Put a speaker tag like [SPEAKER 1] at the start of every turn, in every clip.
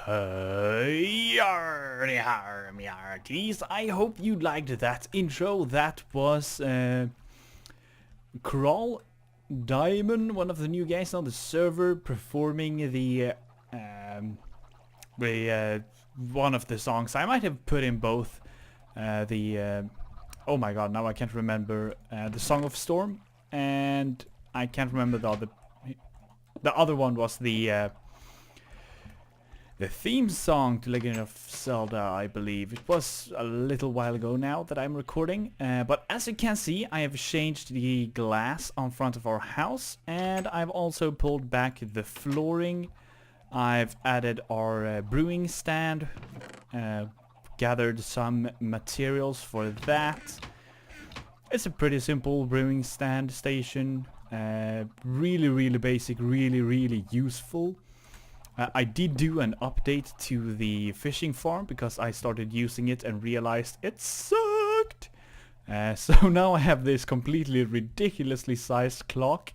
[SPEAKER 1] Yarrdeharr, me hearties. I hope you liked that intro. That was Crawl Diamond, one of the new guys on the server, performing the one of the songs. I might have put in both oh my god, now I can't remember the Song of Storm, and I can't remember the other. The other one was the theme song to Legend of Zelda, I believe. It was a little while ago now that I'm recording, but as you can see, I have changed the glass on front of our house, and I've also pulled back the flooring. I've added our brewing stand, gathered some materials for that. It's a pretty simple brewing stand station, really basic, really useful. I did do an update to the fishing farm because I started using it and realized it sucked. So now I have this completely ridiculously sized clock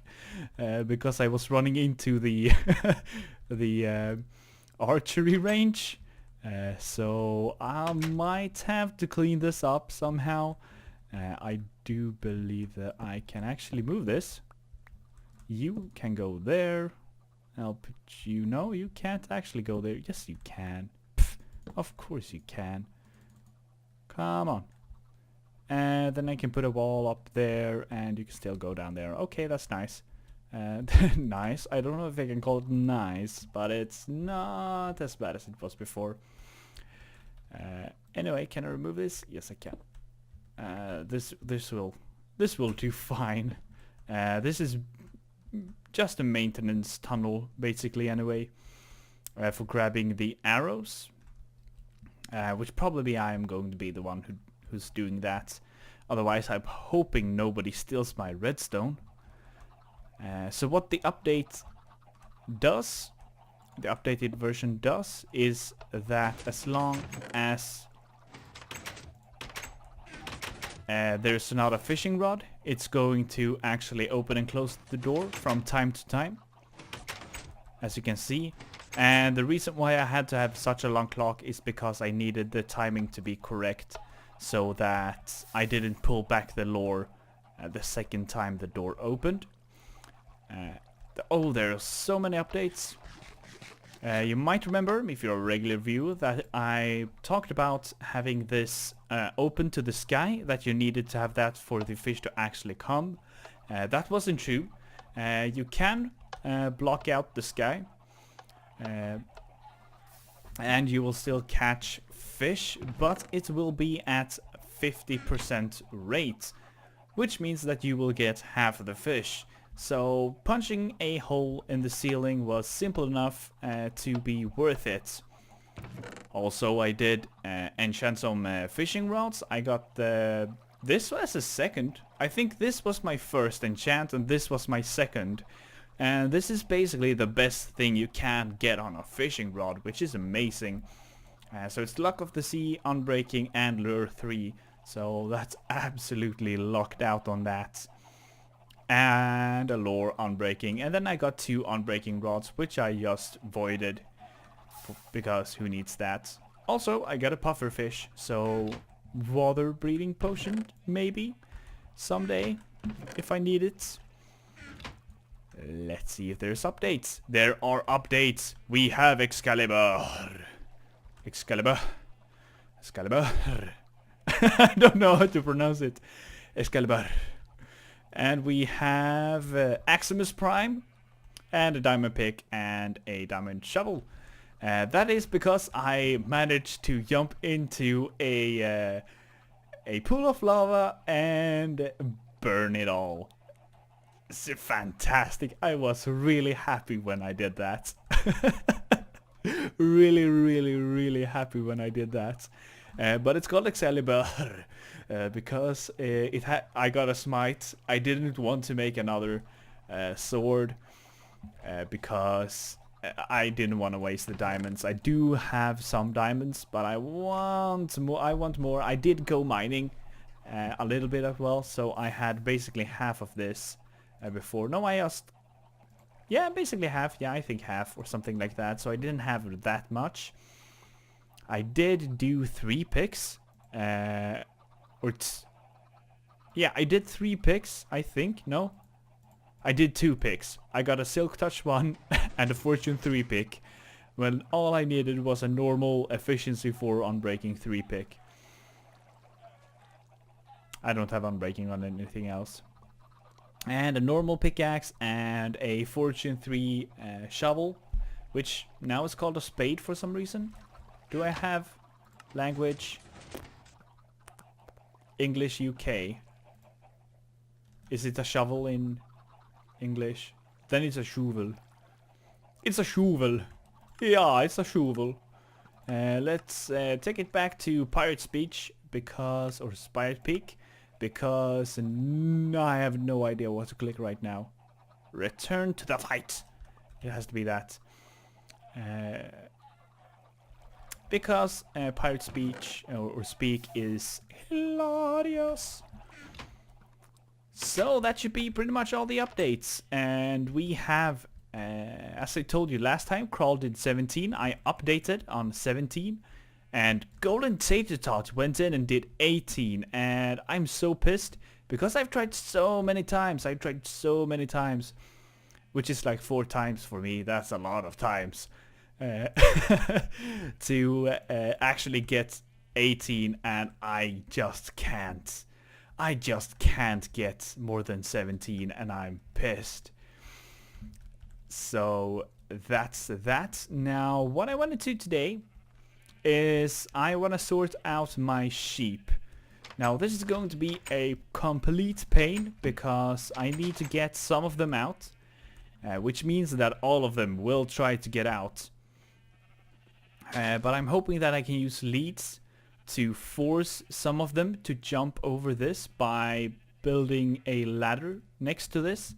[SPEAKER 1] because I was running into the the archery range. So I might have to clean this up somehow. I do believe that I can actually move this. You can go there. I'll put you... No, you can't actually go there. Yes, you can. Pff, of course you can. Come on. And then I can put a wall up there and you can still go down there. Okay, that's nice. Nice. I don't know if I can call it nice, but it's not as bad as it was before. Anyway, can I remove this? Yes, I can. This will do fine. This is just a maintenance tunnel, basically, anyway, for grabbing the arrows, which probably I am going to be the one who's doing that. Otherwise, I'm hoping nobody steals my redstone. So what the update does, the updated version does, is that as long as there's not a fishing rod, it's going to actually open and close the door from time to time, as you can see. And the reason why I had to have such a long clock is because I needed the timing to be correct, so that I didn't pull back the lure the second time the door opened. Oh, there are so many updates. You might remember, if you're a regular viewer, that I talked about having this open to the sky, that you needed to have that for the fish to actually come. That wasn't true. You can block out the sky, and you will still catch fish, but it will be at 50% rate, which means that you will get half of the fish. So punching a hole in the ceiling was simple enough to be worth it. Also, I did enchant some fishing rods. I got this was a second. I think this was my first enchant and this was my second. And this is basically the best thing you can get on a fishing rod, which is amazing. So it's Luck of the Sea, Unbreaking, and Lure 3. So that's absolutely locked out on that. And a lure unbreaking, and then I got 2 unbreaking rods, which I just voided because who needs that. Also, I got a puffer fish, so water breeding potion maybe someday if I need it. Let's see if there's updates. There are updates. We have Excalibur. I don't know how to pronounce it. Excalibur. And we have Aximus Prime, and a diamond pick, and a diamond shovel. That is because I managed to jump into a pool of lava and burn it all. It's fantastic. I was really happy when I did that. really happy when I did that. But it's called Excalibur because I got a smite. I didn't want to make another sword because I didn't want to waste the diamonds. I do have some diamonds, but I want more. I did go mining a little bit as well, so I had basically half of this before. No, I just Yeah, basically half. Yeah, I think half or something like that. So I didn't have that much. I did do 3 picks. Yeah, I did 3 picks, I think. No? I did 2 picks. I got a Silk Touch 1 and a Fortune 3 pick. When all I needed was a normal efficiency 4 unbreaking 3 pick. I don't have unbreaking on anything else. And a normal pickaxe and a Fortune 3 shovel, which now is called a spade for some reason. Do I have language? English UK. Is it a shovel in English? Then it's a shovel. It's a shovel. Yeah, it's a shovel. Let's take it back to Pirate Speech because, or Pirate Peak, because I have no idea what to click right now. Return to the fight. It has to be that. Because Pirate Speech or Speak is hilarious. So that should be pretty much all the updates. And we have, as I told you last time, Crawl did 17. I updated on 17. And Golden Tater Tot went in and did 18. And I'm so pissed because I've tried so many times. Which is like 4 times for me. That's a lot of times. To actually get 18, and I just can't. I just can't get more than 17, and I'm pissed. So that's that. Now what I want to do today is I want to sort out my sheep. Now this is going to be a complete pain because I need to get some of them out, which means that all of them will try to get out. But I'm hoping that I can use leads to force some of them to jump over this by building a ladder next to this.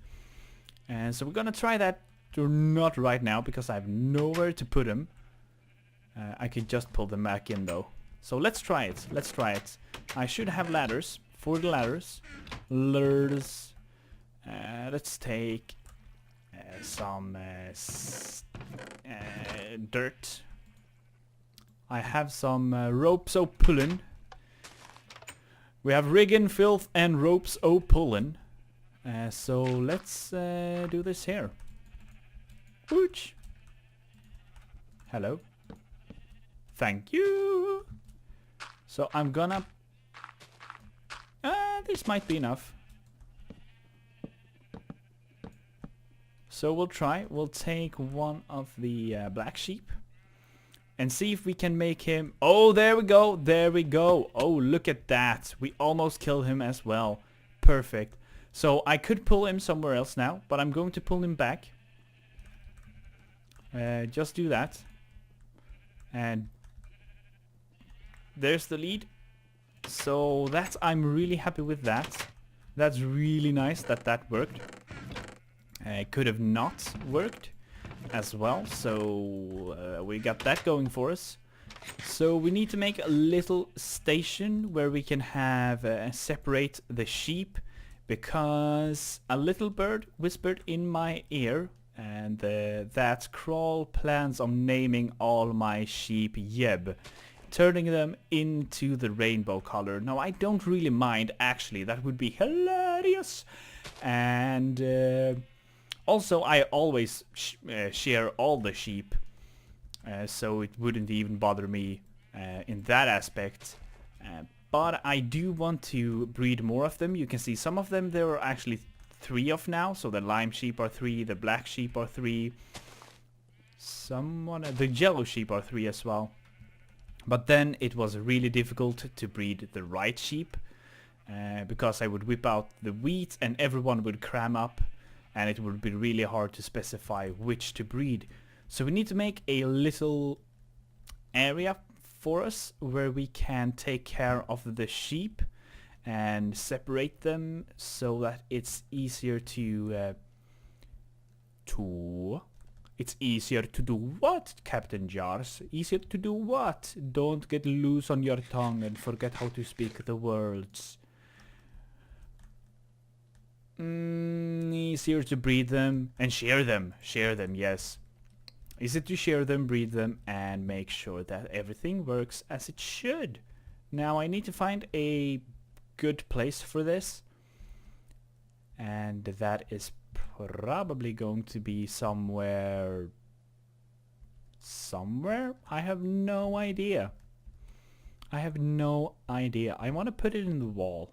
[SPEAKER 1] And so we're gonna try that, or not right now because I have nowhere to put them. I could just pull them back in though. So let's try it. I should have ladders. For the ladders. Let's take some dirt. I have some ropes o' pullin'. We have riggin', filth, and ropes o' pullin'. So let's do this here. Wooch. Hello. Thank you. So I'm gonna... this might be enough. So we'll try. We'll take one of the black sheep. And see if we can make him... Oh, there we go. There we go. Oh, look at that. We almost killed him as well. Perfect. So I could pull him somewhere else now, but I'm going to pull him back. Just do that. And there's the lead. So that's... I'm really happy with that. That's really nice that that worked. It could have not worked as well, so we got that going for us. So we need to make a little station where we can have separate the sheep, because a little bird whispered in my ear and that Crawl plans on naming all my sheep Yeb, turning them into the rainbow color. Now I don't really mind, actually, that would be hilarious. And also, I always share all the sheep, so it wouldn't even bother me in that aspect. But I do want to breed more of them. You can see some of them there are actually 3 of now. So the lime sheep are 3, the black sheep are 3. The yellow sheep are 3 as well. But then it was really difficult to breed the right sheep, because I would whip out the wheat and everyone would cram up. And it would be really hard to specify which to breed. So we need to make a little area for us where we can take care of the sheep and separate them so that it's easier to it's easier to do what, Captain Jars? Easier to do what? Don't get loose on your tongue and forget how to speak the words. Easier to breed them and share them. Share them, yes. Easy to share them, breed them, and make sure that everything works as it should. Now I need to find a good place for this. And that is probably going to be somewhere... Somewhere? I have no idea. I have no idea. I want to put it in the wall.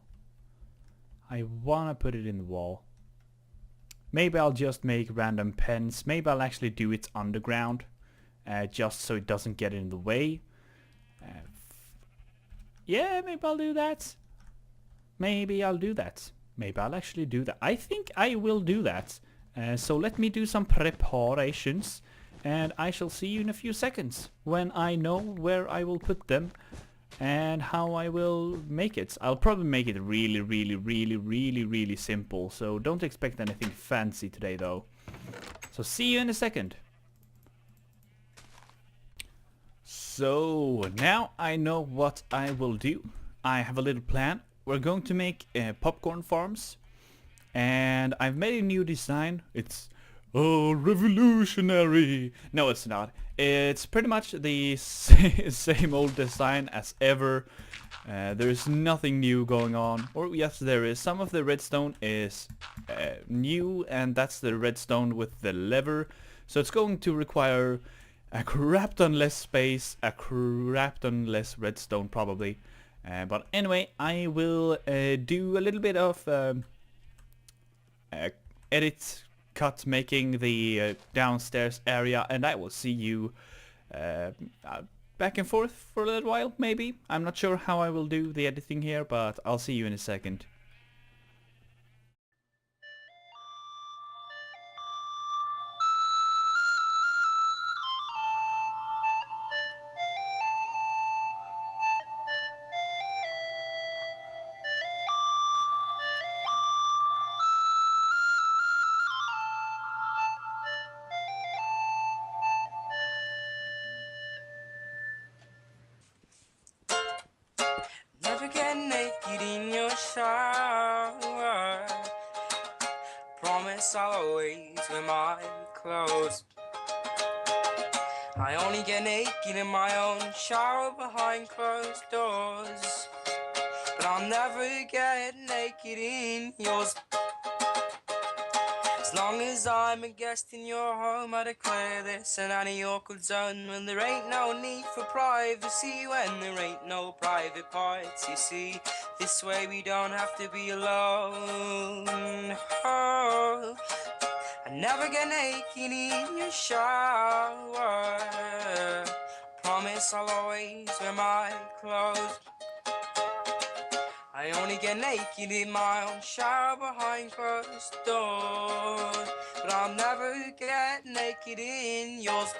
[SPEAKER 1] I want to put it in the wall. Maybe I'll just make random pens. Maybe I'll actually do it underground. Just so it doesn't get in the way. Yeah, maybe I'll do that. Maybe I'll do that. Maybe I'll actually do that. I think I will do that. So let me do some preparations. And I shall see you in a few seconds. When I know where I will put them. And how I will make it. I'll probably make it really simple. So don't expect anything fancy today though. So see you in a second. So now I know what I will do. I have a little plan. We're going to make popcorn farms. And I've made a new design. It's revolutionary. No, it's not. It's pretty much the same old design as ever. There's nothing new going on. Or yes, there is. Some of the redstone is new, and that's the redstone with the lever. So it's going to require a crap ton less space, a crap ton less redstone probably. But anyway, I will do a little bit of edit cut making the downstairs area, and I will see you back and forth for a little while maybe. I'm not sure how I will do the editing here, but I'll see you in a second.
[SPEAKER 2] Never get naked in your shower. Promise I'll always wear my clothes. I only get naked in my own shower behind closed doors. But I'll never get naked in yours. As long as I'm a guest in your home, I declare this an awkward zone. When there ain't no need for privacy, when there ain't no private parts, you see. This way we don't have to be alone. Oh, I never get naked in your shower. Promise I'll always wear my clothes. I only get naked in my own shower behind closed doors. But I'll never get naked in yours.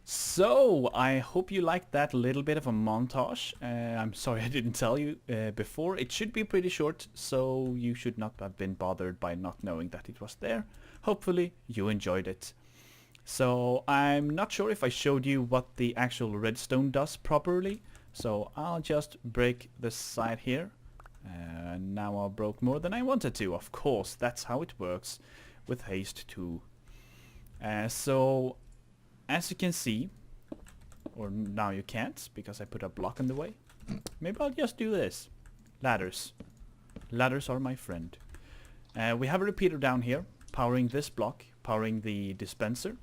[SPEAKER 1] So, I hope you liked that little bit of a montage. I'm sorry I didn't tell you before. It should be pretty short, so you should not have been bothered by not knowing that it was there. Hopefully you enjoyed it. So, I'm not sure if I showed you what the actual redstone does properly. So I'll just break this side here. Now I broke more than I wanted to. Of course, that's how it works with haste 2. So as you can see, or now you can't because I put a block in the way. Maybe I'll just do this. Ladders. Ladders are my friend. We have a repeater down here powering this block, powering the dispenser.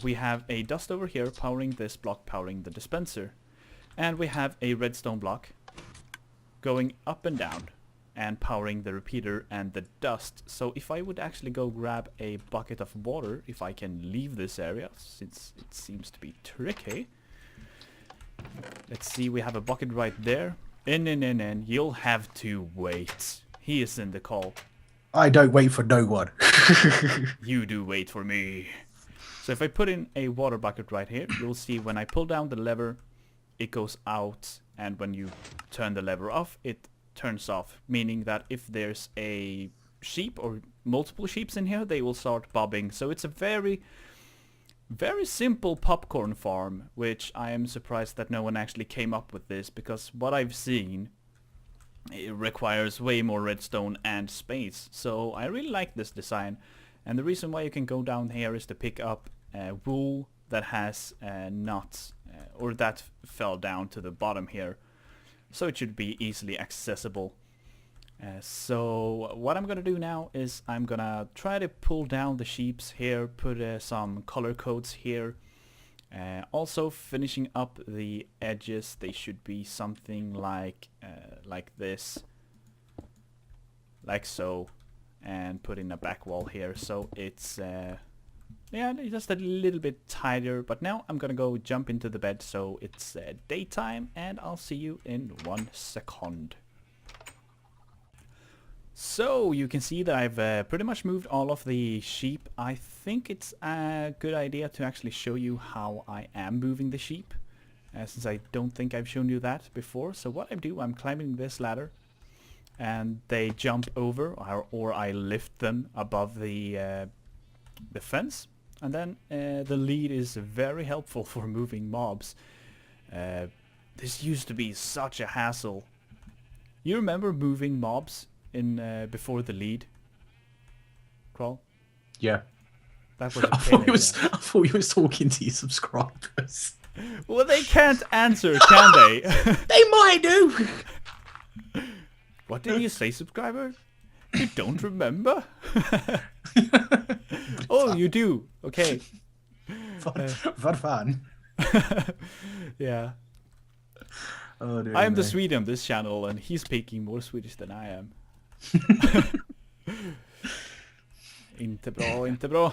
[SPEAKER 1] We have a dust over here powering this block, powering the dispenser. And we have a redstone block going up and down and powering the repeater and the dust. So if I would actually go grab a bucket of water, if I can leave this area, since it seems to be tricky. Let's see, we have a bucket right there. In. You'll have to wait. He is in the call.
[SPEAKER 3] I don't wait for no one.
[SPEAKER 1] You do wait for me. So if I put in a water bucket right here, you'll see when I pull down the lever, it goes out, and when you turn the lever off, it turns off, meaning that if there's a sheep or multiple sheeps in here, they will start bobbing. So it's a very simple popcorn farm, which I am surprised that no one actually came up with this, because what I've seen it requires way more redstone and space. So I really like this design. And the reason why you can go down here is to pick up wool that has nuts, or that fell down to the bottom here. So it should be easily accessible. So what I'm gonna do now is I'm gonna try to pull down the sheeps here, put some color codes here. Also finishing up the edges, they should be something like this, like so, and put in a back wall here, so it's yeah, just a little bit tighter. But now I'm gonna go jump into the bed, so it's daytime, and I'll see you in 1 second. So you can see that I've pretty much moved all of the sheep. I think it's a good idea to actually show you how I am moving the sheep, since I don't think I've shown you that before. So what I do, I'm climbing this ladder, and they jump over, or I lift them above the fence, and then the lead is very helpful for moving mobs. This used to be such a hassle. You remember moving mobs in before the lead? Crawl?
[SPEAKER 3] Yeah.
[SPEAKER 1] That was a
[SPEAKER 3] I
[SPEAKER 1] pain in the
[SPEAKER 3] thought you was talking to your subscribers.
[SPEAKER 1] Well, they can't answer, can they?
[SPEAKER 3] They might do.
[SPEAKER 1] What did you say, subscriber? You don't remember? Oh, you do. Okay.
[SPEAKER 3] Vad fan?
[SPEAKER 1] Yeah.
[SPEAKER 3] Oh, dear
[SPEAKER 1] I am the
[SPEAKER 3] me.
[SPEAKER 1] Swede on this channel, and he's speaking more Swedish than I am. Inte bra, inte bra.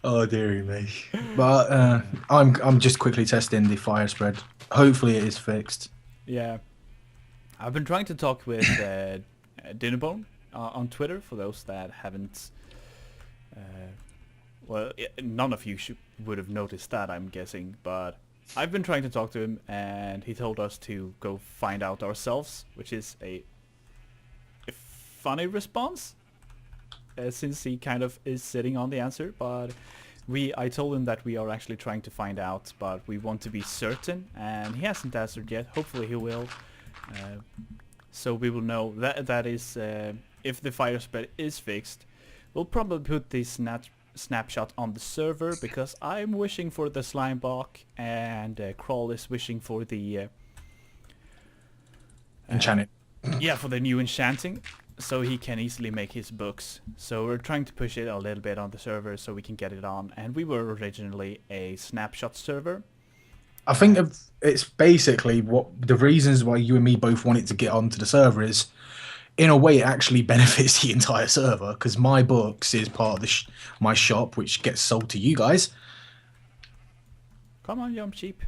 [SPEAKER 3] Oh dearie me. But I'm just quickly testing the fire spread. Hopefully it is fixed.
[SPEAKER 1] Yeah. I've been trying to talk with Dinnerbone on Twitter, for those that haven't... well, none of you would have noticed that, I'm guessing, but I've been trying to talk to him, and he told us to go find out ourselves, which is a funny response, since he kind of is sitting on the answer. But I told him that we are actually trying to find out, but we want to be certain, and he hasn't answered yet. Hopefully he will. So we will know that is if the fire spread is fixed. We'll probably put the snapshot on the server, because I'm wishing for the slime block, and Crawl is wishing for the
[SPEAKER 3] Enchanted.
[SPEAKER 1] yeah, for the new enchanting, so he can easily make his books. So we're trying to push it a little bit on the server so we can get it on. And we were originally a snapshot server.
[SPEAKER 3] I think it's basically what the reasons why you and me both wanted to get onto the server is, in a way, it actually benefits the entire server, because my books is part of the my shop, which gets sold to you guys.
[SPEAKER 1] Come on, jump sheep.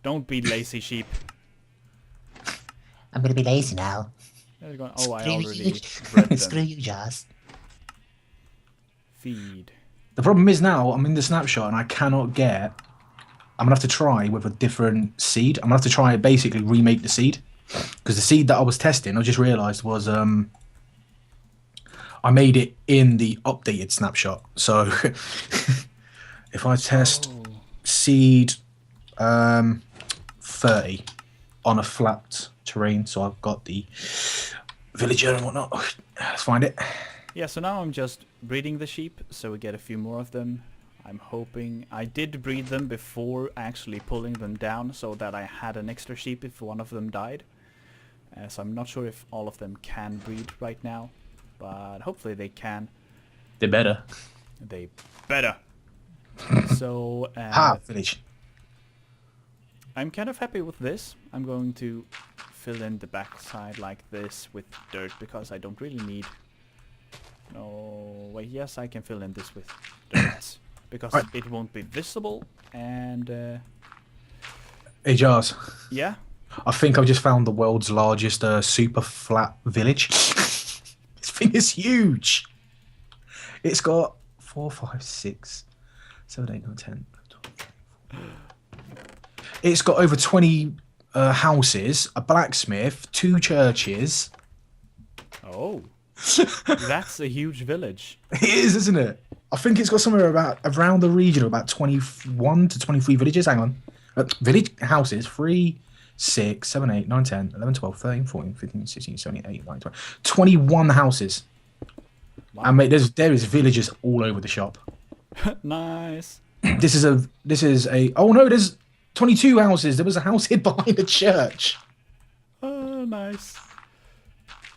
[SPEAKER 1] Don't be lazy sheep.
[SPEAKER 4] I'm gonna be lazy now.
[SPEAKER 1] There's going, oh, I
[SPEAKER 4] Screw
[SPEAKER 1] already
[SPEAKER 4] you.
[SPEAKER 1] bred
[SPEAKER 4] Screw
[SPEAKER 1] them.
[SPEAKER 4] you, Jazz.
[SPEAKER 1] Feed.
[SPEAKER 3] The problem is now I'm in the snapshot and I cannot get... I'm going to have to try with a different seed. I'm going to have to try basically remake the seed. Because the seed that I was testing, I just realised was... I made it in the updated snapshot. So if I test seed 30 on a flat terrain, so I've got the villager and whatnot. Let's find it.
[SPEAKER 1] Yeah, so now I'm just breeding the sheep, so we get a few more of them. I'm hoping... I did breed them before actually pulling them down, so that I had an extra sheep if one of them died. So I'm not sure if all of them can breed right now, but hopefully they can.
[SPEAKER 3] They're better.
[SPEAKER 1] They better. So
[SPEAKER 3] Village.
[SPEAKER 1] I'm kind of happy with this. I'm going to fill in the backside like this with dirt, because I don't really need... No, wait, yes, I can fill in this with dirt, because it won't be visible, and...
[SPEAKER 3] Hey, Jars.
[SPEAKER 1] Yeah?
[SPEAKER 3] I think I've just found the world's largest super flat village. This thing is huge. It's got 4, 5, 6, 7, 8, 9, 10, 12, 14. It's got over 20 houses, a blacksmith, 2 churches.
[SPEAKER 1] Oh. That's a huge village.
[SPEAKER 3] It is, isn't it? I think it's got somewhere around the region of about 21 to 23 villages. Hang on. Village houses, 3, 6, 7, 8, 9, 10, 11, 12, 13, 14, 15, 16, 17, 18, 19, 20. 21 houses.
[SPEAKER 1] Wow.
[SPEAKER 3] And mate, there is villagers all over the shop.
[SPEAKER 1] Nice.
[SPEAKER 3] This is a oh no, there's 22 houses. There was a house hid behind the church.
[SPEAKER 1] Oh, nice.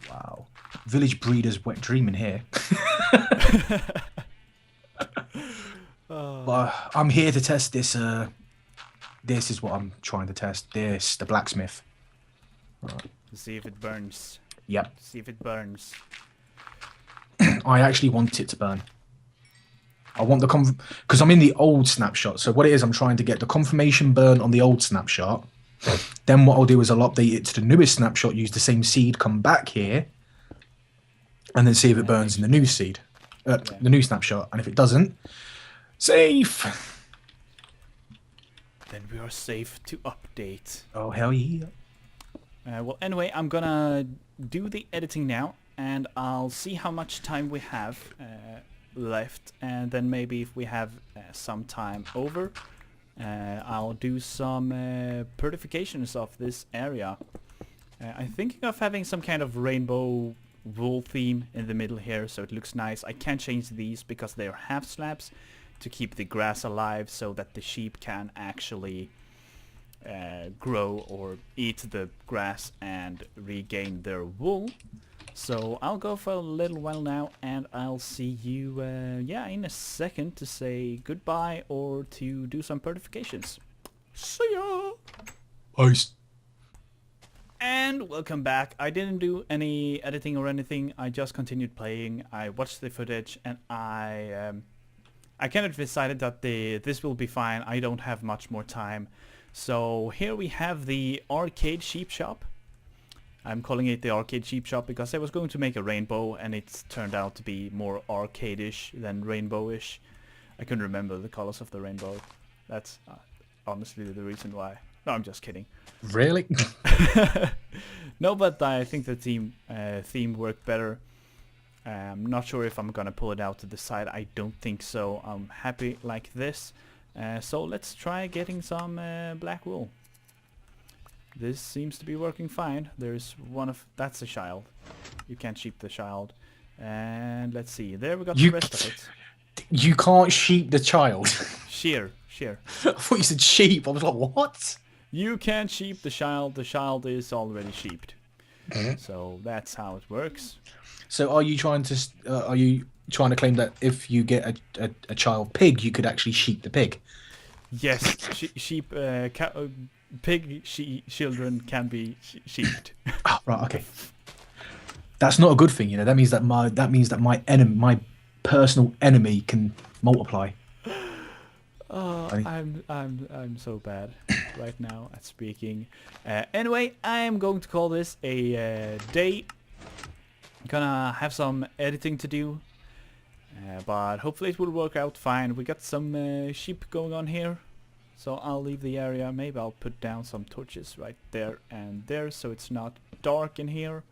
[SPEAKER 3] Wow. Village breeders wet dream in here. But I'm here to test this. This is what I'm trying to test. The blacksmith. Right.
[SPEAKER 1] See if it burns.
[SPEAKER 3] Yep.
[SPEAKER 1] See if it burns.
[SPEAKER 3] I actually want it to burn. I want the because I'm in the old snapshot. So what it is, I'm trying to get the confirmation burn on the old snapshot. Then what I'll do is I'll update it to the newest snapshot, use the same seed, come back here, and then see if it burns in the new seed, the new snapshot. And if it doesn't, safe.
[SPEAKER 1] Then we are safe to update.
[SPEAKER 3] Oh hell yeah.
[SPEAKER 1] Well, anyway, I'm gonna do the editing now, and I'll see how much time we have left, and then maybe if we have some time over, I'll do some purifications of this area. I'm thinking of having some kind of rainbow wool theme in the middle here, so it looks nice. I can't change these because they are half slabs to keep the grass alive, so that the sheep can actually grow or eat the grass and regain their wool. So I'll go for a little while now, and I'll see you in a second to say goodbye or to do some purifications. See ya!
[SPEAKER 3] Peace.
[SPEAKER 1] And welcome back. I didn't do any editing or anything. I just continued playing. I watched the footage, and I kind of decided that this will be fine. I don't have much more time. So here we have the arcade sheep shop. I'm calling it the arcade sheep shop because I was going to make a rainbow, and it's turned out to be more arcade-ish than rainbow-ish. I couldn't remember the colors of the rainbow. That's honestly the reason why. No, I'm just kidding.
[SPEAKER 3] Really?
[SPEAKER 1] No, but I think the theme worked better. I'm not sure if I'm gonna pull it out to the side. I don't think so. I'm happy like this. So let's try getting some black wool. This seems to be working fine. There's that's a child. You can't sheep the child. And let's see. There we got the rest of it.
[SPEAKER 3] You can't sheep the child.
[SPEAKER 1] Shear.
[SPEAKER 3] I thought you said sheep. I was like, what?
[SPEAKER 1] You can't sheep the child. The child is already sheeped. So that's how it works.
[SPEAKER 3] So are you trying to claim that if you get a child pig, you could actually sheep the pig?
[SPEAKER 1] Yes, sheep, children can be sheeped.
[SPEAKER 3] Oh, right, okay. That's not a good thing, you know. That means that my enemy, my personal enemy, can multiply.
[SPEAKER 1] Oh, I'm so bad right now at speaking. Anyway, I am going to call this a day. Gonna have some editing to do, but hopefully it will work out fine. We got some sheep going on here, so I'll leave the area. Maybe I'll put down some torches right there and there, so it's not dark in here.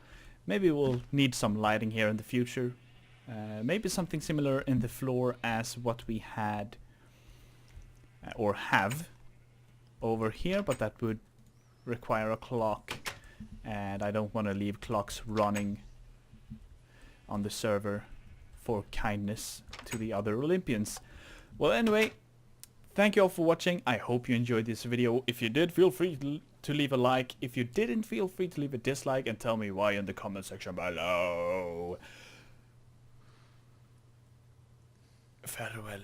[SPEAKER 1] Maybe we'll need some lighting here in the future. Maybe something similar in the floor as what we had or have over here, but that would require a clock, and I don't want to leave clocks running on the server for kindness to the other Olympians. Well, anyway, thank you all for watching. I hope you enjoyed this video. If you did, feel free to leave a like. If you didn't, feel free to leave a dislike and tell me why in the comment section below. Farewell.